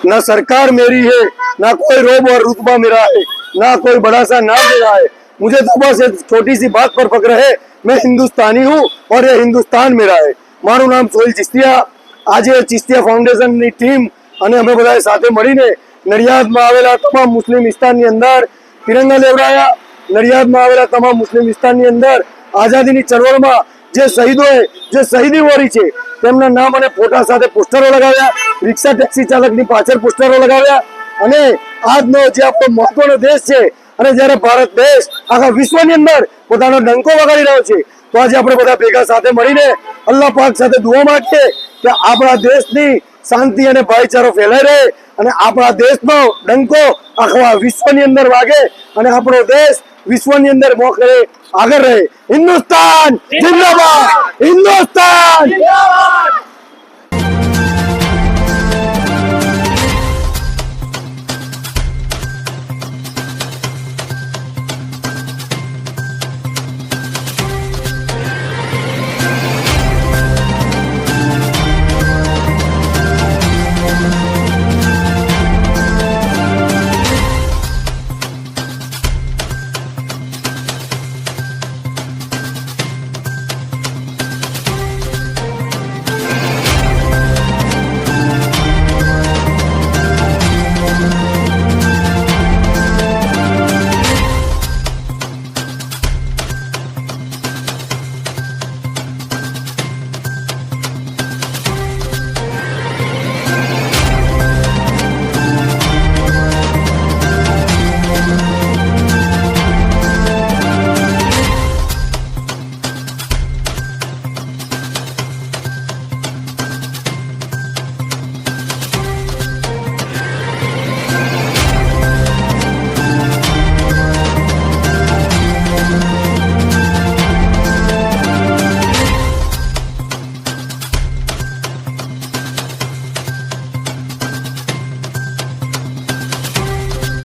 ना सरकार मेरी है, ना कोई रोब और रुतबा मेरा है, ना कोई बड़ा सा नाम मेरा है। मुझे तो बस एक छोटी सी बात पर फक्र है, मैं हिंदुस्तानी हूँ और ये हिंदुस्तान मेरा है। मारू नाम सोहेल चिस्तिया। आज चिस्तिया फाउंडेशन ની ટીમ અને અમે બધાએ સાથે મળીને નડિયાદમાં આવેલા તમામ મુસ્લિમ વિસ્તારની અંદર તિરંગા લેવડાયા। નડિયાદમાં આવેલા તમામ મુસ્લિમ વિસ્તારની અંદર આઝાદીની ચળવળમાં જે શહીદોએ જે શહીદી વરી છે તેમના નામ અને ફોટા સાથે પોસ્ટરો લગાવ્યા। રિક્ષા ટેક્સી ચાલકની પાછળ પોસ્ટરો લગાવ્યા અને આજનો જે આપણો મહત્વનો દેશ છે અને જ્યારે ભારત દેશ આખા વિશ્વની અંદર પોતાનો ડંકો વગાડી રહ્યો છે તો આજે આપણે બધા ભેગા સાથે મળીને અલ્લાહ પાક સાથે દુઆ માંગીએ કે આપણા દેશની શાંતિ અને ભાઈચારો ફેલાઈ રહે અને આપણા દેશનો ડંકો આખા વિશ્વની અંદર વાગે અને આપણો દેશ વિશ્વની અંદર મોખરે આગળ રહે। હિન્દુસ્તાન જિંદાબાદ, હિન્દુસ્તાન જિંદાબાદ।